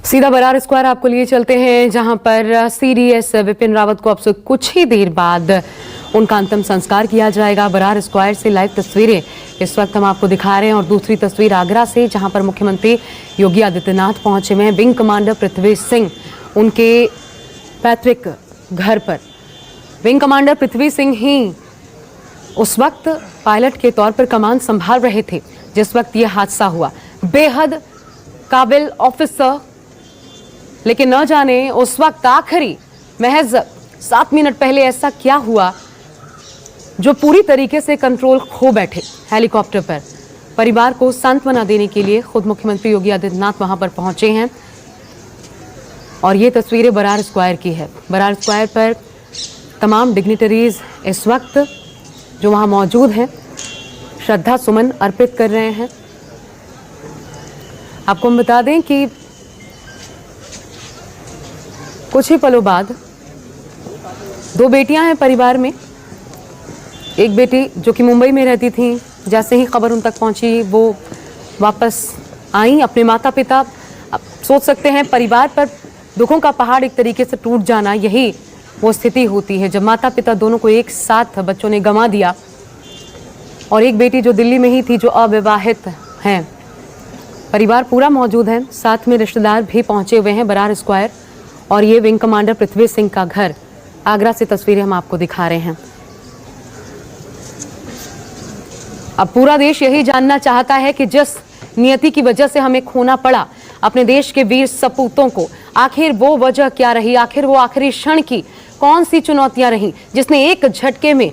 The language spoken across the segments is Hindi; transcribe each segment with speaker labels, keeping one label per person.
Speaker 1: सीधा बरार स्क्वायर आपको लिए चलते हैं, जहां पर सीडीएस विपिन रावत को अब से कुछ ही देर बाद उनका अंतिम संस्कार किया जाएगा। बरार स्क्वायर से लाइव तस्वीरें इस वक्त हम आपको दिखा रहे हैं और दूसरी तस्वीर आगरा से, जहां पर मुख्यमंत्री योगी आदित्यनाथ पहुंचे हुए हैं। विंग कमांडर पृथ्वी सिंह उनके पैतृक घर पर। विंग कमांडर पृथ्वी सिंह ही उस वक्त पायलट के तौर पर कमान संभाल रहे थे जिस वक्त यह हादसा हुआ। बेहद काबिल ऑफिसर, लेकिन न जाने उस वक्त आखिरी महज 7 मिनट पहले ऐसा क्या हुआ जो पूरी तरीके से कंट्रोल खो बैठे। हेलीकॉप्टर पर परिवार को सांत्वना देने के लिए खुद मुख्यमंत्री योगी आदित्यनाथ वहां पर पहुंचे हैं और ये तस्वीरें बरार स्क्वायर की है। बरार स्क्वायर पर तमाम डिग्निटरीज इस वक्त जो वहां मौजूद हैं श्रद्धा सुमन अर्पित कर रहे हैं। आपको हम बता दें कि कुछ ही पलों बाद 2 बेटियां हैं परिवार में। एक बेटी जो कि मुंबई में रहती थी, जैसे ही खबर उन तक पहुंची वो वापस आई। अपने माता पिता, आप सोच सकते हैं परिवार पर दुखों का पहाड़ एक तरीके से टूट जाना, यही वो स्थिति होती है जब माता पिता दोनों को एक साथ बच्चों ने गंवा दिया। और एक बेटी जो दिल्ली में ही थी, जो अविवाहित हैं। परिवार पूरा मौजूद है, साथ में रिश्तेदार भी पहुंचे हुए हैं बरार स्क्वायर। और ये विंग कमांडर पृथ्वी सिंह का घर। आगरा से तस्वीरें हम आपको दिखा रहे हैं। अब पूरा देश यही जानना चाहता है कि जिस नियति की वजह से हमें खोना पड़ा अपने देश के वीर सपूतों को, आखिर वो वजह क्या रही, आखिर वो आखिरी क्षण की कौन सी चुनौतियां रही जिसने एक झटके में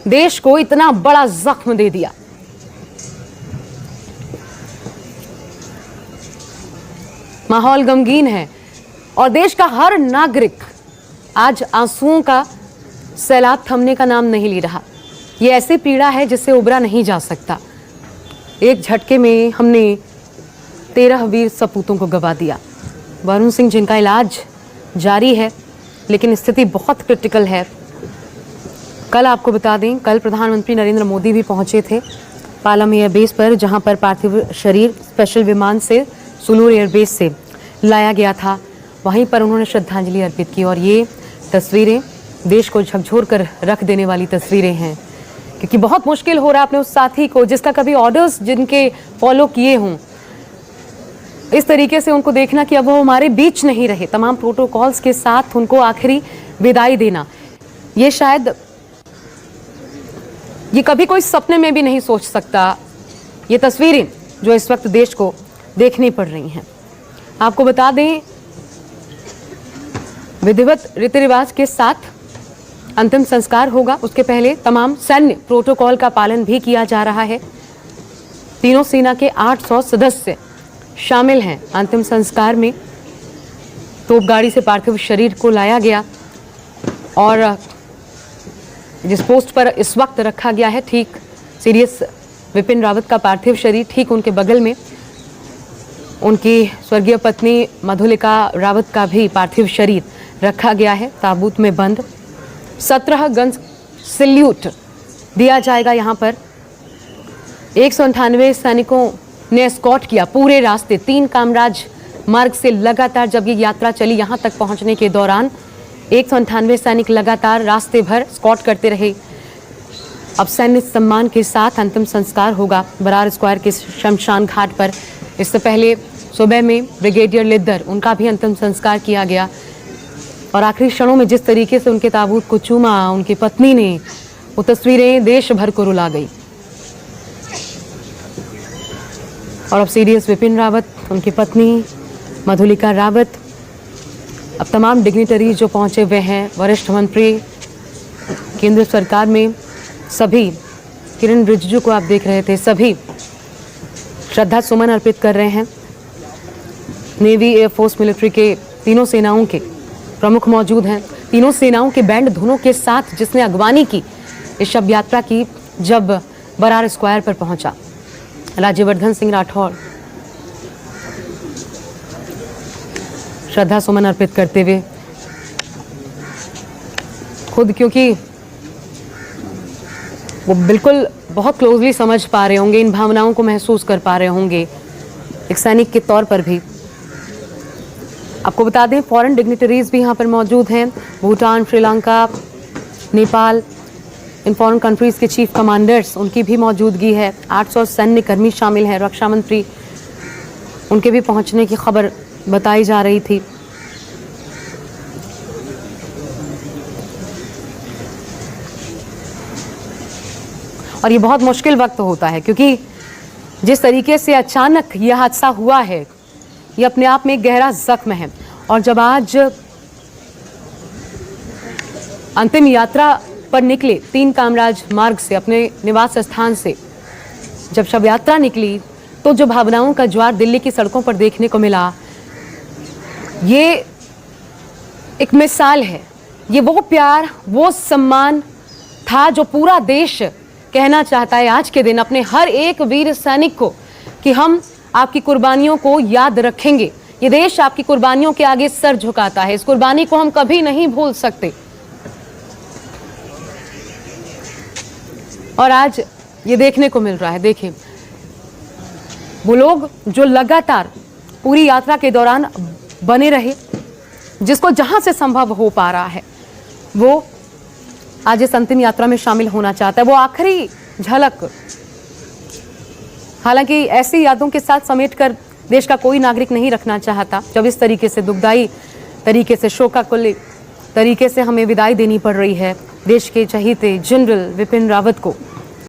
Speaker 1: देश को इतना बड़ा जख्म दे दिया। माहौल गमगीन है और देश का हर नागरिक आज आंसुओं का सैलाब थमने का नाम नहीं ले रहा। ये ऐसी पीड़ा है जिससे उबरा नहीं जा सकता। एक झटके में हमने 13 वीर सपूतों को गवा दिया। वरुण सिंह जिनका इलाज जारी है लेकिन स्थिति बहुत क्रिटिकल है। कल आपको बता दें, कल प्रधानमंत्री नरेंद्र मोदी भी पहुंचे थे पालम एयरबेस पर, जहां पर पार्थिव शरीर स्पेशल विमान से सुलूर एयरबेस से लाया गया था। वहीं पर उन्होंने श्रद्धांजलि अर्पित की और ये तस्वीरें देश को झकझोर कर रख देने वाली तस्वीरें हैं, क्योंकि बहुत मुश्किल हो रहा है अपने उस साथी को जिसका कभी ऑर्डर्स जिनके फॉलो किए हों, इस तरीके से उनको देखना कि अब वो हमारे बीच नहीं रहे। तमाम प्रोटोकॉल्स के साथ उनको आखिरी विदाई देना, ये शायद ये कभी कोई सपने में भी नहीं सोच सकता। ये तस्वीरें जो इस वक्त देश को देखनी पड़ रही हैं। आपको बता दें, विधिवत रीति रिवाज के साथ अंतिम संस्कार होगा। उसके पहले तमाम सैन्य प्रोटोकॉल का पालन भी किया जा रहा है। तीनों सेना के 800 सदस्य शामिल हैं अंतिम संस्कार में। तोपगाड़ी से पार्थिव शरीर को लाया गया और जिस पोस्ट पर इस वक्त रखा गया है, ठीक सीडीएस विपिन रावत का पार्थिव शरीर, ठीक उनके बगल में उनकी स्वर्गीय पत्नी मधुलिका रावत का भी पार्थिव शरीर रखा गया है ताबूत में बंद। 17 गन सैल्यूट दिया जाएगा यहाँ पर। 198 सैनिकों ने एस्कॉर्ट किया पूरे रास्ते 3 कामराज मार्ग से लगातार। जब ये यात्रा चली यहाँ तक पहुँचने के दौरान 198 सैनिक लगातार रास्ते भर एस्कॉर्ट करते रहे। अब सैन्य सम्मान के साथ अंतिम संस्कार होगा बरार स्क्वायर के शमशान घाट पर। इससे पहले सुबह में ब्रिगेडियर लिद्दर, उनका भी अंतिम संस्कार किया गया और आखिरी क्षणों में जिस तरीके से उनके ताबूत को चूमा उनकी पत्नी ने, वो तस्वीरें देश भर को रुला गई। और अब सीडीएस विपिन रावत, उनकी पत्नी मधुलिका रावत, अब तमाम डिग्निटरीज जो पहुंचे हुए हैं, वरिष्ठ मंत्री केंद्र सरकार में सभी, किरण रिजिजू को आप देख रहे थे, सभी श्रद्धा सुमन अर्पित कर रहे हैं। नेवी, एयरफोर्स, मिलिट्री के तीनों सेनाओं के प्रमुख मौजूद हैं। तीनों सेनाओं के बैंड धुनों के साथ जिसने अगवानी की इस शव यात्रा की, जब बरार स्क्वायर पर पहुंचा राज्यवर्धन सिंह राठौड़ श्रद्धा सुमन अर्पित करते हुए खुद, क्योंकि वो बिल्कुल बहुत क्लोजली समझ पा रहे होंगे, इन भावनाओं को महसूस कर पा रहे होंगे एक सैनिक के तौर पर भी। आपको बता दें फॉरेन डिग्निटरीज भी यहाँ पर मौजूद हैं। Bhutan, Sri Lanka, Nepal, in foreign countries के चीफ कमांडर्स, उनकी भी मौजूदगी है। 800 सैन्य कर्मी शामिल हैं। रक्षा मंत्री, उनके भी पहुंचने की खबर बताई जा रही थी। और ये बहुत मुश्किल वक्त होता है क्योंकि जिस तरीके से अचानक यह हादसा हुआ है, ये अपने आप में एक गहरा जख्म है। और जब आज अंतिम यात्रा पर निकले 3 कामराज मार्ग से, अपने निवास स्थान से जब शव यात्रा निकली, तो जो भावनाओं का ज्वार दिल्ली की सड़कों पर देखने को मिला, ये एक मिसाल है। ये वो प्यार, वो सम्मान था जो पूरा देश कहना चाहता है आज के दिन अपने हर एक वीर सैनिक को कि हम आपकी कुर्बानियों को याद रखेंगे। ये देश आपकी कुर्बानियों के आगे सर झुकाता है। इस कुर्बानी को हम कभी नहीं भूल सकते। और आज ये देखने को मिल रहा है। देखिए, वो लोग जो लगातार पूरी यात्रा के दौरान बने रहे, जिसको जहां से संभव हो पा रहा है, वो आज इस अंतिम यात्रा में शामिल होना चाहता है। वो आखिरी झलक, हालांकि ऐसी यादों के साथ समेटकर देश का कोई नागरिक नहीं रखना चाहता। जब इस तरीके से दुखदाई तरीके से, शोकाकुल तरीके से हमें विदाई देनी पड़ रही है देश के चहीते जनरल विपिन रावत को,